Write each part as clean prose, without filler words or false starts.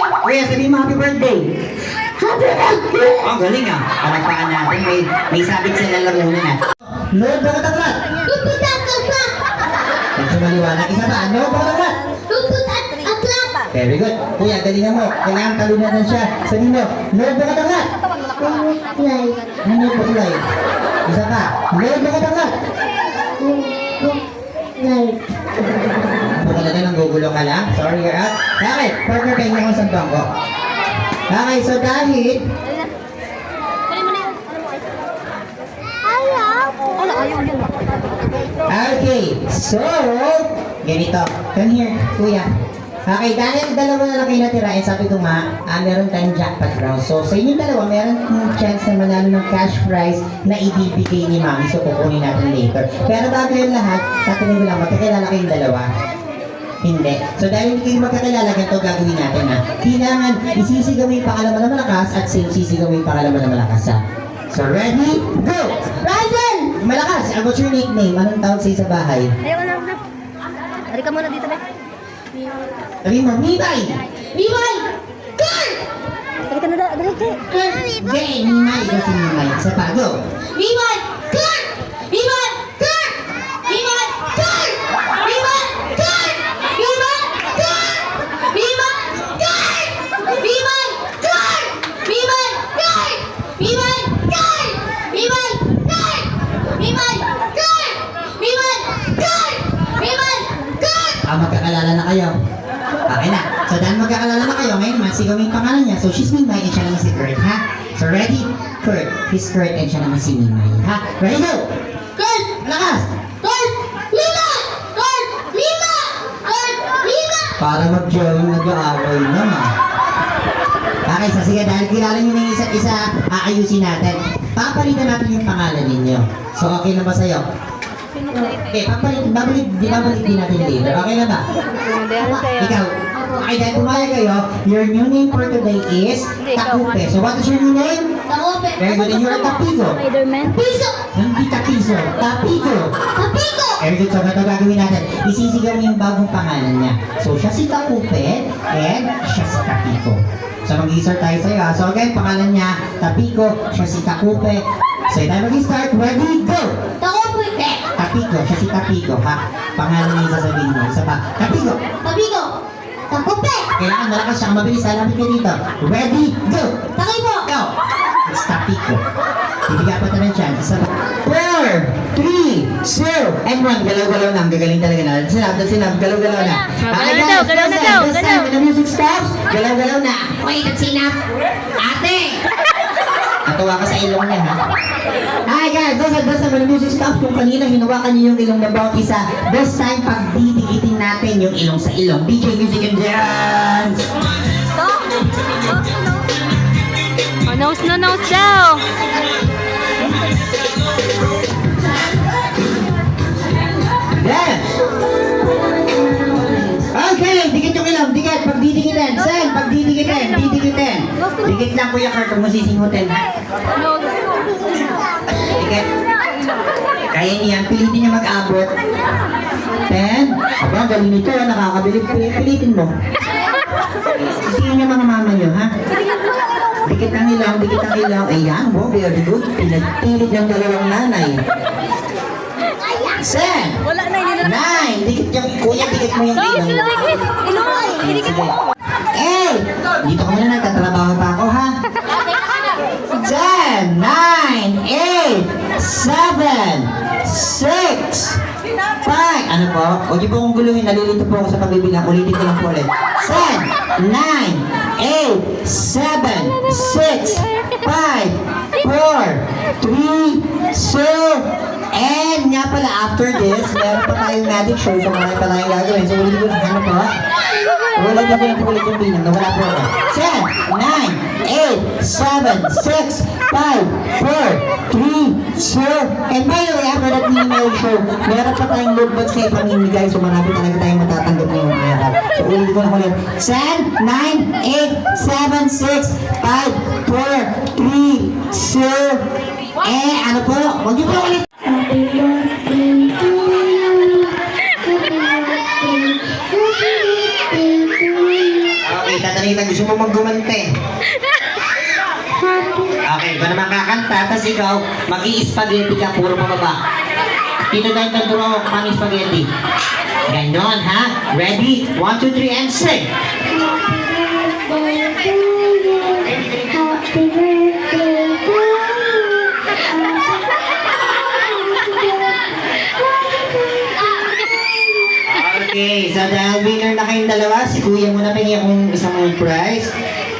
Kuya, sabihin mo happy birthday. Happy birthday! Oh, galing ah. Palagpakan natin. May sabit sila lamunan na. Lord, bakit ang rat? Tututan ka! Medyo maliwanag. Isa pa. Lord, bakit ang rat? Tututan akla! Very good. Kuya, galingan mo. Kailangan talunan siya. Sabihin mo, Lord, bakit ang rat? Kulay. Ano yung kulay? Isa pa. Lord, bakit ang rat? Kulay. Kung talaga nang gugulo ka lang. Sorry, you're out. Bakit? Partner, pahinga ko sa bangko. Okay, so dahil okay, so ganito. Come here, kuya. Okay, dahil dalawa na lang kayo natira, eh, sabi ko nga, meron tayong jackpot round. So, sa inyong dalawa, meron chance na manalo ng cash prize na ibibigay ni Mami. So, kukunin natin later. Pero bago yun lahat, tatanungin ko lang, magkakilala kayong dalawa? Hindi. So, dahil hindi kayo magkakilala, ganito gagawin natin ha. Kailangan isisigaw mo yung pakalaman na malakas at sisigaw mo yung pakalaman na malakas ha. So, ready? Go! Ryzen! Malakas! What's your nickname? Anong tawag sa'yo sa bahay? Ayaw na. Hari ka muna dito, be. Sabi mo, Mimay! Mimay! Kurt! Hari ka na da. Dali, kay. Kurt! Hindi, Mimay. Ikaw si Mimay. Isa pa, go! Mimay! Kurt! Mimay! Kurt! Mimay! Kurt! Mimay! Kurt! Mimay! Kurt! Mimay! Kurt! Mimay! Kurt! Mimay! Kurt! Mimay! Kurt! Mimay! Kurt! Mimay! Kurt! Mimay! Kurt! Mimay! Kurt! Magkakalala na kayo. Okay na. So dahil magkakalala na kayo, ngayon naman sigaw yung pangalan niya. So she's Mimay and siya naman si Kurt, ha? So ready? Kurt. He's Kurt and siya naman si Mimay, ha? Ready, go! Kurt! Lakas! Kurt! Lima! Kurt! Lima! Kurt! Lima! Para mag-join, nag-aaway naman. Okay, so sige, dahil kilala niyo na yung isa't isa, aayusin natin. Papalitan natin yung pangalan ninyo. So okay na ba sa'yo? Okay, babalik din natin later. Okay na ba? Ikaw, okay, dahil pumayag kayo, your new name for today is Takupe. So what is your new name? Takupe. Very good, and you're a Tapigo. Spider-Man. Piso. Hindi Tapiso, Tapigo. Tapigo. Very good, so ito gagawin natin. Isisigaw mo yung bagong pangalan niya. So siya si Takupe, and siya si Tapigo. So mag-i-start tayo sa'yo ha. So again, pangalan niya, Tapigo, siya si Takupe. So tayo mag-i-start, ready, go! Takupe. Tapigo, siya si Tapigo, ha? Pangalan niya yung sasabihin mo. Isa pa, Tapigo! Tapigo. Takupe. Kailangan malakas siya, mabilis, alamit ka dito. Ready, go! Takipo. Go! It's Tapigo. Bibigyan pa tayo ng chance. Isa pa. 4, 3, 2, and 1. Galaw-galaw na. Ang gagaling talaga na. Sinab, galaw-galaw na. Okay, guys, Galaw na daw, this time, when the music stops, galaw-galaw na. Wait, at sinap. Ate! Natuwa ka sa ilong niya, ha? Hi guys, this time when the music stops, kung kanina hinawakan niyo yung ilong ng bawat isa, this time pagdidikitin natin yung ilong sa ilong. DJ Music and Dance! Oh, nose na nose daw. Dance! Okay, dikit yung ilong, dikit, pagdidikitin. Sen, pagdidikitin, didikitin. Dikit lang Kuya Kurt, kung masisingutin, ha? Dikit. Kaya niyan, pilitin niya mag-abot. 10. Aba, galing nito, nakakabilib. Pilitin mo. Sisihin niyo mga mama niyo, ha? Dikit ang ilaw, dikit ang ilaw. Ayan, wow, very good. Pinagpilit ng dalawang nanay. 10. Wala na, hindi na. 9. Dikit yung, kuya, dikit mo yung Go, ilaw. ilaway ko. Ilaway. Didikit mo. Eh! Dito ka muna, nagtatrabaho pa ako, ha? 10, 9, 8, 7, 6, 5. Ano po? Huwag niyo po akong guluhin. Nalilito po ako sa pagbibilang. Ulitin ko lang po ulit. 10, 9, 8, 7, 6, 5, 4, 3, 2, and nga pala, after this, meron pa tayong magic show. So, marami pa tayong gagawin. So, ulitin ko lang. Ano po? Ulit na po yung ulit yung bilang. Nawala po ako. 10, 9, 8, 7, 6, 5, 4, 3, 2, and by the way, after that mini-mail show, meron pa tayong load bags kayo pamimigay. So, marami talaga tayong matatanggap ngayong araw. So, ulit ko lang ulit. 10, 9, 8, 7, 6, 5, 4, 3, 2, ano po? Huwag niyo po ulit. Happy birthday to you. Happy birthday to you. Okay, Talita, gusto mo maggumante. Okay, ikaw naman kakanta, tapos ikaw, mag-i-spaghetti ka, puro pababa. Dito tayo tagturo, pang spaghetti. Ganon, ha? Ready? 1, 2, 3, and sing! Happy birthday to Okay, so dahil winner na kayong dalawa, si kuya muna pingi akong isang prize.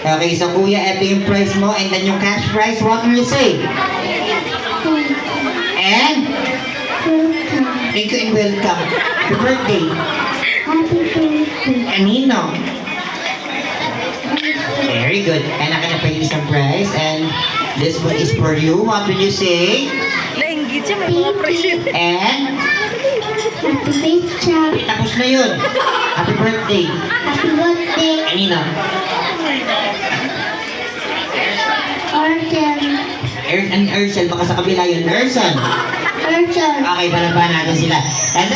Okay, so kuya, ito yung prize mo, and then yung cash prize, what will you say? And? Thank you and welcome. Happy birthday. Happy birthday. Kanino? Very good. And akin na pa yung isang prize, and this one is for you. What will you say? Nainggit siya, may mga presyo. And? Happy birthday. Tapos na yun. Happy birthday. Happy birthday. Kanino? Orton. And Ursel, baka sa kabila yun. Urson. Orton. Okay, palabahan natin sila. And